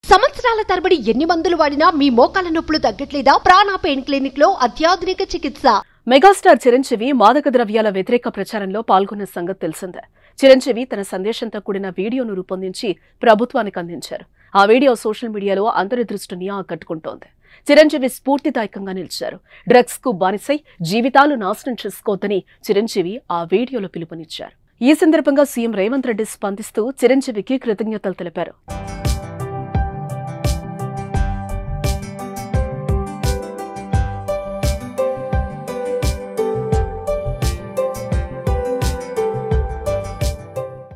సంవత్సరాల తరబడి ఎన్ని మందులు వాడినా మీ మోకాల నొప్పులు తగ్గట్లేదా? ప్రాణ పెయిన్ క్లినిక్ లో అత్యాధునిక చికిత్స. మెగాస్టార్ చిరంజీవి మాదక ద్రవ్యాల వ్యతిరేక ప్రచారంలో పాల్గొన్న సంగతి తెలిసిందే. చిరంజీవి తన సందేశంతో కూడిన వీడియోను రూపొందించి ప్రభుత్వానికి అందించారు. ఆ వీడియో సోషల్ మీడియాలో అందరి దృష్టిని ఆకట్టుకుంటోంది. చిరంజీవి స్ఫూర్తిదాయకంగా నిలిచారు. డ్రగ్స్ కు బానిసై జీవితాలు నాశనం చేసుకోవద్దని చిరంజీవి ఆ వీడియోలో పిలుపునిచ్చారు. ఈ సందర్భంగా సీఎం రేవంత్ రెడ్డి స్పందిస్తూ చిరంజీవికి కృతజ్ఞతలు తెలిపారు.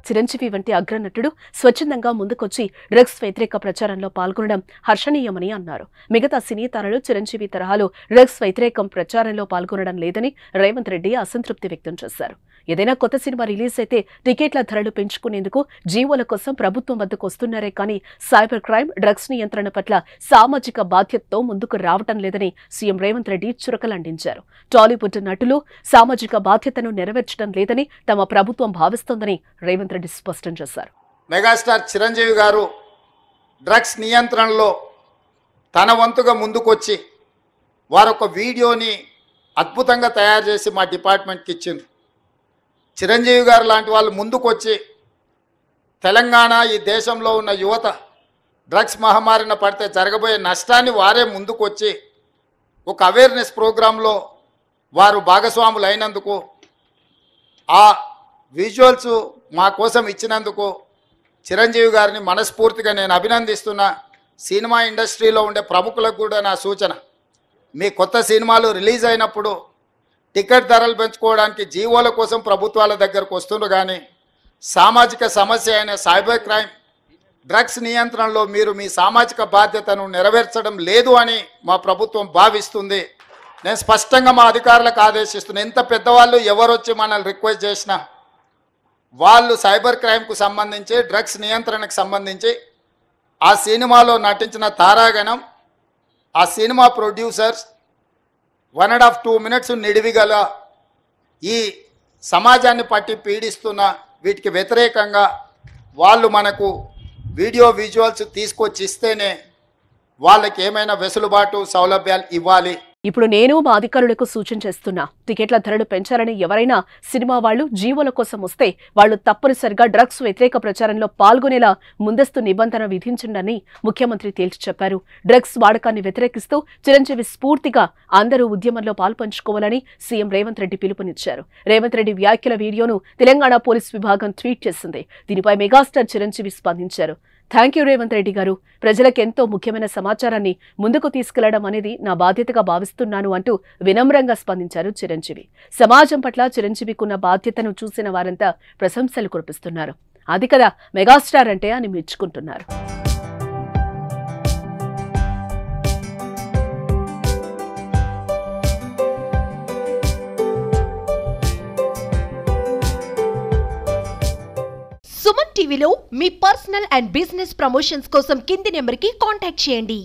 చిరంజీవి వంటి అగ్రనటుడు స్వచ్ఛందంగా ముందుకొచ్చి డ్రగ్స్ వ్యతిరేక ప్రచారంలో పాల్గొనడం హర్షణీయమని అన్నారు. మిగతా సినీ తారలు చిరంజీవి తరహాలో డ్రగ్స్ వ్యతిరేకం ప్రచారంలో పాల్గొనడం లేదని రేవంత్ రెడ్డి అసంతృప్తి వ్యక్తం చేశారు. ఏదైనా కొత్త సినిమా రిలీజ్ అయితే టికెట్ల ధరలు పెంచుకునేందుకు జీవోల కోసం ప్రభుత్వం వద్దకు వస్తున్నారే కానీ సైబర్ క్రైమ్, డ్రగ్స్ నియంత్రణ పట్ల సామాజిక బాధ్యతతో ముందుకు రావటం లేదని సీఎం రేవంత్ రెడ్డి చురకలంటించారు. టాలీవుడ్ నటులు సామాజిక బాధ్యతను నెరవేర్చడం లేదని తమ ప్రభుత్వం భావిస్తోందని రేవంత్ రెడ్డి స్పష్టం చేశారు. మెగాస్టార్ చిరంజీవి గారు డ్రగ్స్ నియంత్రణలో తన వంతుగా ముందుకొచ్చి వారొక వీడియోని అద్భుతంగా తయారు చేసి మా డిపార్ట్మెంట్కి ఇచ్చిండ్రు. చిరంజీవి గారు లాంటి వాళ్ళు ముందుకొచ్చి తెలంగాణ ఈ దేశంలో ఉన్న యువత డ్రగ్స్ మహమ్మారిన పడితే జరగబోయే నష్టాన్ని వారే ముందుకొచ్చి ఒక అవేర్నెస్ ప్రోగ్రాంలో వారు భాగస్వాములు అయినందుకు, ఆ విజువల్స్ మా కోసం ఇచ్చినందుకు చిరంజీవి గారిని మనస్ఫూర్తిగా నేను అభినందిస్తున్నా. సినిమా ఇండస్ట్రీలో ఉండే ప్రముఖులకు కూడా నా సూచన, మీ కొత్త సినిమాలు రిలీజ్ అయినప్పుడు టికెట్ ధరలు పెంచుకోవడానికి జీవోల కోసం ప్రభుత్వాల దగ్గరకు వస్తున్నారు, కానీ సామాజిక సమస్య అయిన సైబర్ క్రైమ్, డ్రగ్స్ నియంత్రణలో మీరు మీ సామాజిక బాధ్యతను నెరవేర్చడం లేదు అని మా ప్రభుత్వం భావిస్తుంది. నేను స్పష్టంగా మా అధికారులకు ఆదేశిస్తున్నాను, ఎంత పెద్దవాళ్ళు ఎవరొచ్చి మనల్ని రిక్వెస్ట్ చేసినా వాళ్ళు సైబర్ క్రైమ్కు సంబంధించి, డ్రగ్స్ నియంత్రణకు సంబంధించి ఆ సినిమాలో నటించిన తారాగణం, ఆ సినిమా ప్రొడ్యూసర్స్ 1.5-2 minutes నిడివిగల ఈ సమాజాన్ని పట్టి పీడిస్తున్న వీటికి వ్యతిరేకంగా వాళ్ళు మనకు వీడియో విజువల్స్ తీసుకొచ్చి ఇస్తేనే వాళ్ళకి ఏమైనా వెసులుబాటు సౌలభ్యాలు ఇవ్వాలి. ఇప్పుడు నేను మా అధికారులకు సూచన చేస్తున్నా, టికెట్ల ధరలు పెంచాలని ఎవరైనా సినిమా వాళ్లు జీవోల కోసం వస్తే వాళ్లు తప్పనిసరిగా డ్రగ్స్ వ్యతిరేక ప్రచారంలో పాల్గొనేలా ముందస్తు నిబంధన విధించండి ముఖ్యమంత్రి తేల్చి చెప్పారు. డ్రగ్స్ వాడకాన్ని వ్యతిరేకిస్తూ చిరంజీవి స్ఫూర్తిగా అందరూ ఉద్యమంలో పాల్పంచుకోవాలని సీఎం రేవంత్ రెడ్డి పిలుపునిచ్చారు. రేవంత్ రెడ్డి వ్యాఖ్యల వీడియోను తెలంగాణ పోలీస్ విభాగం ట్వీట్ చేసింది. దీనిపై మెగాస్టార్ చిరంజీవి స్పందించారు. థ్యాంక్ యూ రేవంత్ రెడ్డి గారు, ప్రజలకు ఎంతో ముఖ్యమైన సమాచారాన్ని ముందుకు తీసుకెళ్లడం అనేది నా బాధ్యతగా భావిస్తున్నాను అంటూ వినమ్రంగా స్పందించారు చిరంజీవి. సమాజం పట్ల చిరంజీవికున్న బాధ్యతను చూసిన వారంతా ప్రశంసలు కురిపిస్తున్నారు. అది కదా మెగాస్టార్ అంటే అని మెచ్చుకుంటున్నారు. సుమన్ టీవీలో మీ పర్సనల్ అండ్ బిజినెస్ ప్రమోషన్స్ కోసం కింది నెంబర్కి కాంటాక్ట్ చేయండి.